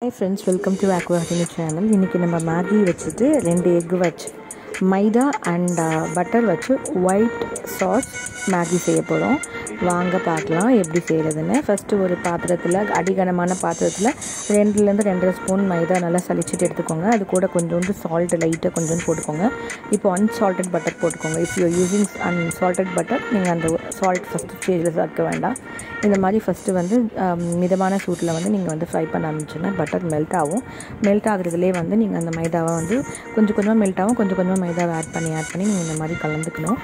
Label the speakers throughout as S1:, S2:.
S1: Hi friends, welcome to Aqua Happiness channel. இன்னைக்கு நம்ம Maggi வச்சுட்டு 2 எக் வச்சு மைதா அண்ட் பட்டர் வச்சு ஒயிட் சாஸ் மேகி செய்ய போகிறோம். வாங்க பார்க்கலாம் எப்படி செய்கிறதுன்னு. ஃபஸ்ட்டு ஒரு பாத்திரத்தில் அடிகனமான பாத்திரத்தில் 2லேருந்து 2.5 ஸ்பூன் மைதா நல்லா சலிச்சிட்டு எடுத்துக்கோங்க. அது கூட கொஞ்சோண்டு சால்ட் லைட்டாக கொஞ்சோண்டு போட்டுக்கோங்க. இப்போ அன்சால்டட் பட்டர் போட்டுக்கோங்க. If you using unsalted butter நீங்கள் அந்த சால்ட் ஃபஸ்ட்டு ஸ்டேஜில் சேர்க்க வேண்டாம். இந்த மாதிரி ஃபஸ்ட்டு வந்து மிதமான சூட்டில் வந்து நீங்கள் வந்து ஃப்ரை பண்ண ஆரம்பிச்சுன்னா பட்டர் மெல்ட் ஆகும். மெல்ட் ஆகுறதுலே வந்து நீங்கள் அந்த மைதாவை வந்து கொஞ்சம் கொஞ்சமாக மெல்ட் ஆகும். கொஞ்சம் கொஞ்சமாக மைதாவை ஆட் பண்ணி நீங்கள் இந்த மாதிரி கலந்துக்கணும்.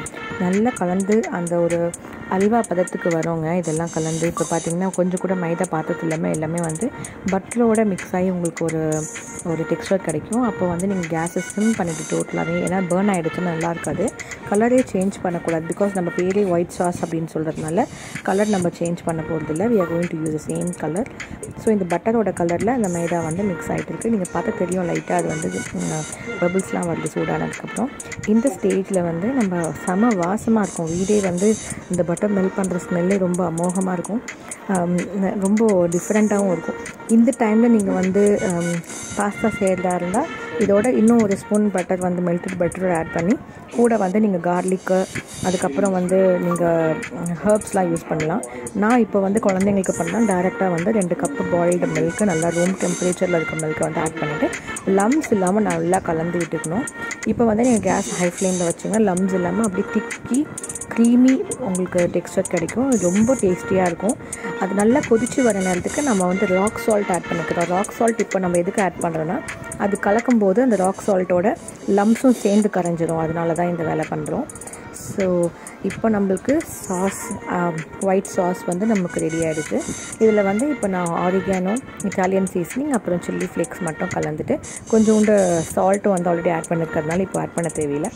S1: நல்லா கலந்து அந்த ஒரு அல்வா பதத்துக்கு வரோங்க. இதெல்லாம் கலந்து இப்போ பார்த்திங்கன்னா கொஞ்சம் கூட மைதா பாத்திரத்து இல்லாமல் எல்லாமே வந்து பட்டரோட மிக்ஸ் ஆகி உங்களுக்கு ஒரு டெக்ஸ்சர் கிடைக்கும். அப்போ வந்து நீங்கள் கேஸை சிம் பண்ணிவிட்டு டோட்டலாகவே, ஏன்னா பேர்ன் ஆகிடுச்சுன்னா நல்லா இருக்காது. கலரே சேஞ்ச் பண்ணக்கூடாது. பிகாஸ் நம்ம பேரே ஒயிட் சாஸ் அப்படின்னு சொல்கிறதுனால கலர் நம்ம சேஞ்ச் பண்ண போகிறதில்ல. We are going to use the same colour. So இந்த பட்டரோட கலரில் அந்த மைதா வந்து மிக்ஸ் ஆகிட்டு இருக்குது. நீங்கள் பார்த்தா தெரியும் லைட்டாக அது வந்து பபிள்ஸ்லாம் வருது சூடானதுக்கப்புறம். இந்த ஸ்டேஜில் வந்து நம்ம செம வாசமாக இருக்கும். வீடே வந்து இந்த பட்டர் மெல்ட் பண்ணுற ஸ்மெல்லே ரொம்ப அமோகமாக இருக்கும். ரொம்ப டிஃப்ரெண்ட்டாகவும் இருக்கும். இந்த டைமில் நீங்கள் வந்து பாஸ்தா செய்கிறதா இருந்தால் இதோட இன்னும் ஒரு ஸ்பூன் பட்டர் வந்து மெல்டட் பட்டர் ஆட் பண்ணி கூட வந்து நீங்கள் கார்லிக்கு அதுக்கப்புறம் வந்து நீங்கள் ஹர்ப்ஸ்லாம் யூஸ் பண்ணலாம். நான் இப்போ வந்து குழந்தைங்களுக்கு பண்ணால் டைரெக்டாக வந்து 2 கப்பு பாயில்டு மில்க்கு நல்லா ரூம் டெம்பரேச்சரில் இருக்க மில்க்கை வந்து ஆட் பண்ணிவிட்டு லம்ஸ் இல்லாமல் நல்லா கலந்து விட்டுக்கணும். இப்போ வந்து நீங்கள் கேஸ் ஹை ஃப்ளேமில் வச்சுங்க. லம்ஸ் இல்லாமல் அப்படியே திக்கி க்ரீமி உங்களுக்கு டெக்ஸ்சர் கிடைக்கும். ரொம்ப டேஸ்டியாக இருக்கும். அது நல்லா கொதித்து வர நேரத்துக்கு நம்ம வந்து ராக் சால்ட் ஆட் பண்ணிக்கிறோம். ராக் சால்ட் இப்போ நம்ம எதுக்கு ஆட் பண்ணுறோன்னா அது கலக்கும் போது அந்த ராக் சால்ட்டோட லம்ஸும் சேர்ந்து கரைஞ்சிரும். அதனால தான் இந்த வேலை பண்ணுறோம். ஸோ இப்போ நம்மளுக்கு சாஸ் ஒயிட் சாஸ் வந்து நமக்கு ரெடி ஆகிடுது. இதில் வந்து இப்போ நான் ஆரிகானோ, இட்டாலியன் சீசனிங், அப்புறம் சில்லி ஃப்ளேக்ஸ் மட்டும் கலந்துட்டு கொஞ்சோண்டு சால்ட்டும் வந்து ஆல்ரெடி ஆட் பண்ணிருக்கிறதுனால இப்போ ஆட் பண்ண தேவையில்லை.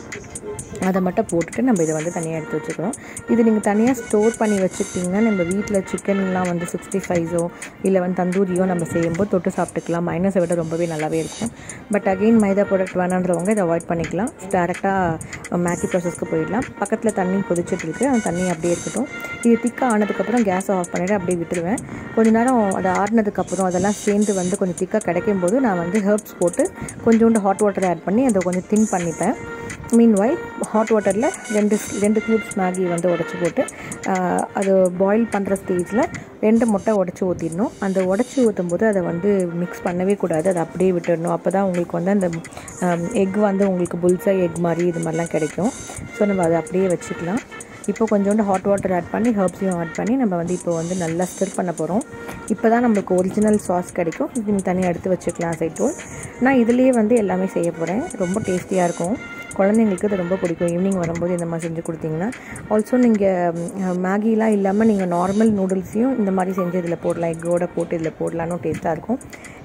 S1: அதை மட்டும் போட்டுட்டு நம்ம இதை வந்து தனியாக எடுத்து வச்சுக்கிறோம். இது நீங்கள் தனியாக ஸ்டோர் பண்ணி வச்சுக்கிட்டிங்கன்னா நம்ம வீட்டில் சிக்கன்லாம் வந்து 65 இல்லை வந்து தந்தூரியோ நம்ம செய்யும்போது தொட்டு சாப்பிட்டுக்கலாம். மைனஸை விட ரொம்பவே நல்லாவே இருக்கும். பட் அகெயின் மைதா ப்ராடக்ட் வேணான்றவங்க இதை அவாய்ட் பண்ணிக்கலாம். டேரெக்டாக மேக்கி ப்ராசஸ்க்கு போயிடலாம். பக்கத்தில் தண்ணி கொதிச்சுட்டு இருக்குது. அந்த தண்ணி அப்படியே இருக்கட்டும். இது திக்காக ஆனதுக்கப்புறம் கேஸை ஆஃப் பண்ணிவிட்டு அப்படியே விட்டுருவேன். கொஞ்ச நேரம் அதை ஆடினதுக்கப்புறம் அதெல்லாம் சேர்ந்து வந்து கொஞ்சம் திக்காக கிடைக்கும் போது நான் வந்து ஹெர்ப்ஸ் போட்டு கொஞ்சோண்டு ஹாட் வாட்டர் ஆட் பண்ணி அதை கொஞ்சம் தின் பண்ணிப்பேன். மீன்வைல் ஹாட் வாட்டரில் 2 க்யூப்ஸ் மேகி வந்து உடச்சி போட்டு அது பாயில் பண்ணுற ஸ்டேஜில் 2 முட்டை உடச்சி ஊற்றிடணும். அந்த உடச்சி ஊற்றும் போது அதை வந்து மிக்ஸ் பண்ணவே கூடாது. அதை அப்படியே விட்டுடணும். அப்போ தான் உங்களுக்கு வந்து அந்த எக் வந்து உங்களுக்கு புல்சை எக் மாதிரி இது மாதிரிலாம் கிடைக்கும். ஸோ நம்ம அதை அப்படியே வச்சுக்கலாம். இப்போ கொஞ்சோண்டு ஹாட் வாட்டர் ஆட் பண்ணி ஹர்ப்ஸையும் ஆட் பண்ணி நம்ம வந்து இப்போ வந்து நல்லா ஸ்டிர் பண்ண போகிறோம். இப்போ தான் நம்மளுக்கு ஒரிஜினல் சாஸ் கிடைக்கும். இது தனியாக எடுத்து வச்சுக்கலாம் சைட்டோல். நான் இதிலேயே வந்து எல்லாமே செய்ய போகிறேன். ரொம்ப டேஸ்டியாக இருக்கும். குழந்தைங்களுக்கு இது ரொம்ப பிடிக்கும். ஈவினிங் வரும்போது இந்த மாதிரி செஞ்சு கொடுத்தீங்கன்னா. ஆல்சோ நீங்கள் மேகிலாம் இல்லாமல் நீங்கள் நார்மல் நூடுல்ஸையும் இந்த மாதிரி செஞ்சு இதில் போடலாம். எக்கோட போட்டு இதில் போடலான்னு டேஸ்ட்டாக இருக்கும்.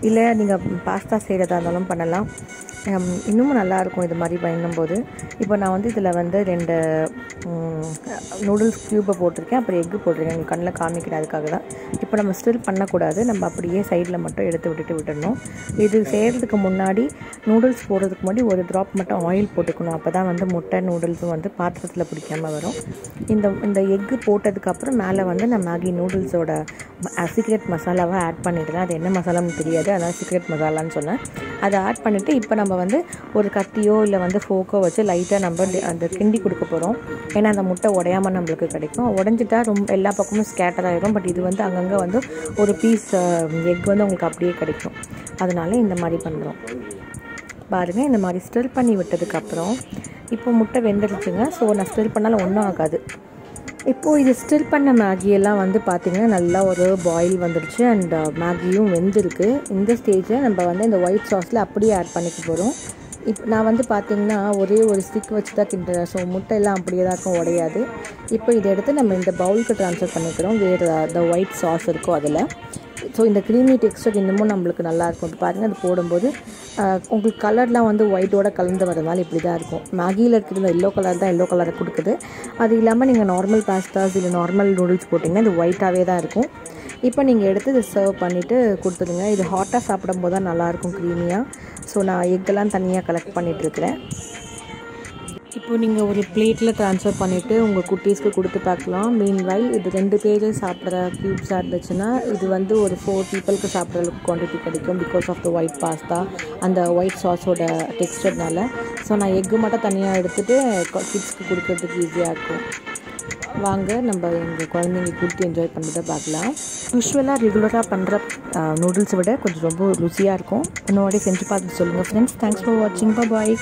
S1: இல்லை நீங்கள் பாஸ்தா செய்கிறதா இருந்தாலும் பண்ணலாம். இன்னமும் நல்லாயிருக்கும் இது மாதிரி பண்ணும்போது. இப்போ நான் வந்து இதில் வந்து 2 நூடுல்ஸ் க்யூப்பை போட்டிருக்கேன். அப்புறம் எக்கு போட்டிருக்கேன். எங்கள் கண்ணில் காமிக்கிறதுக்காக தான். இப்போ நம்ம ஸ்டில் பண்ணக்கூடாது. நம்ம அப்படியே சைடில் மட்டும் எடுத்து விட்டுடணும். இது செய்கிறதுக்கு முன்னாடி நூடுல்ஸ் போடுறதுக்கு முன்னாடி ஒரு ட்ராப் மட்டும் ஆயில் போட்டுக்கணும். அப்போ தான் வந்து முட்டை நூடுல்ஸும் வந்து பாத்திரத்தில் பிடிக்காமல் வரும். இந்த எக்கு போட்டதுக்கப்புறம் மேலே வந்து நான் மேகி நூடுல்ஸோட சீக்ரெட் மசாலாவை ஆட் பண்ணிடுறேன். அது என்ன மசாலான்னு தெரியாது, அதான் சீக்ரெட் மசாலான்னு சொன்னேன். அதை ஆட் பண்ணிவிட்டு இப்போ நம்ம வந்து ஒரு கத்தியோ இல்லை வந்து ஃபோக்கோ வச்சு லைட்டாக நம்ம அந்த கிண்டி கொடுக்க போகிறோம். ஏன்னா அந்த முட்டை உடையாமல் நம்மளுக்கு கிடைக்கும். உடஞ்சிட்டா ரொம்ப எல்லா பக்கமும் ஸ்கேட்டர் ஆகிடும். பட் இது வந்து அங்கங்கே வந்து ஒரு பீஸ் எக் வந்து உங்களுக்கு அப்படியே கிடைக்கும். அதனால இந்த மாதிரி பண்ணுறோம். பாருங்கள், இந்த மாதிரி ஸ்டிர் பண்ணி விட்டதுக்கப்புறம் இப்போ முட்டை வெந்துடுச்சுங்க. ஸோ நான் ஸ்டிர் பண்ணாலும் ஒன்றும் ஆகாது. இப்போது இது ஸ்டிர் பண்ண மேகியெல்லாம் வந்து பார்த்திங்கன்னா நல்லா ஒரு பாயில் வந்துடுச்சு அண்ட் மேகியும் வெந்திருக்கு. இந்த ஸ்டேஜில் நம்ம வந்து இந்த ஒயிட் சாஸில் அப்படியே ஆட் பண்ணிக்க போகிறோம். இப்போ நான் வந்து பார்த்திங்கன்னா ஒரே ஒரு ஸ்டிக் வச்சு தான் கிண்டுறேன். ஸோ முட்டையெல்லாம் அப்படியே தான் இருக்கும், உடையாது. இப்போ இதை எடுத்து நம்ம இந்த பவுலுக்கு ட்ரான்ஸ்ஃபர் பண்ணிக்கிறோம். வேறு த ஒயிட் சாஸ் இருக்கும் அதில். ஸோ இந்த க்ரீமி டெக்ஸ்சர் இன்னமும் நம்மளுக்கு நல்லாயிருக்கும். இப்போ பாருங்கள், அது போடும்போது உங்களுக்கு கலர்லாம் வந்து ஒயிட்டோட கலந்து வரதுனால இப்படி தான் இருக்கும். மேகியில் இருக்கிற எல்லோ கலர் தான் எல்லோ கலரை கொடுக்குது. அது இல்லாமல் நீங்கள் நார்மல் பாஸ்தாஸ் இல்லை நார்மல் நூடுல்ஸ் போட்டிங்கன்னா இது ஒயிட்டாகவே தான் இருக்கும். இப்போ நீங்கள் எடுத்து இதை சர்வ் பண்ணிவிட்டு கொடுத்துடுங்க. இது ஹாட்டாக சாப்பிடும்போது தான் நல்லாயிருக்கும் க்ரீமியாக. ஸோ நான் எக்கெல்லாம் தனியாக கலெக்ட் பண்ணிகிட்ருக்கிறேன். இப்போ இப்போ நீங்கள் ஒரு பிளேட்டில் ட்ரான்ஸ்ஃபர் பண்ணிவிட்டு உங்கள் குட்டீஸ்க்கு கொடுத்து பார்க்கலாம். மீன்வைல் இது 2 பேர் சாப்பிட்ற க்யூப்ஸாக இருந்துச்சுன்னா இது வந்து ஒரு 4 பீப்புளுக்கு சாப்பிட்ற அளவுக்கு குவான்டிட்டி கிடைக்கும். Because of the white pasta அந்த ஒயிட் சாஸோட டெக்ஸ்டர்னால. ஸோ நான் எக்கு மட்டும் தனியாக எடுத்துகிட்டு கிட்ஸ்க்கு கொடுக்கறதுக்கு ஈஸியாக இருக்கும். வாங்க நம்ம எங்கள் குழந்தைங்க கொடுத்து என்ஜாய் பண்ணுறதை பார்க்கலாம். யூஸ்வலாக ரெகுலராக பண்ணுற நூடுல்ஸை விட கொஞ்சம் ரொம்ப ருசியாக இருக்கும். இன்னொரு செஞ்சு பார்த்துட்டு சொல்லுங்கள் ஃப்ரெண்ட்ஸ். தேங்க்ஸ் ஃபார் வாட்சிங். பாய்.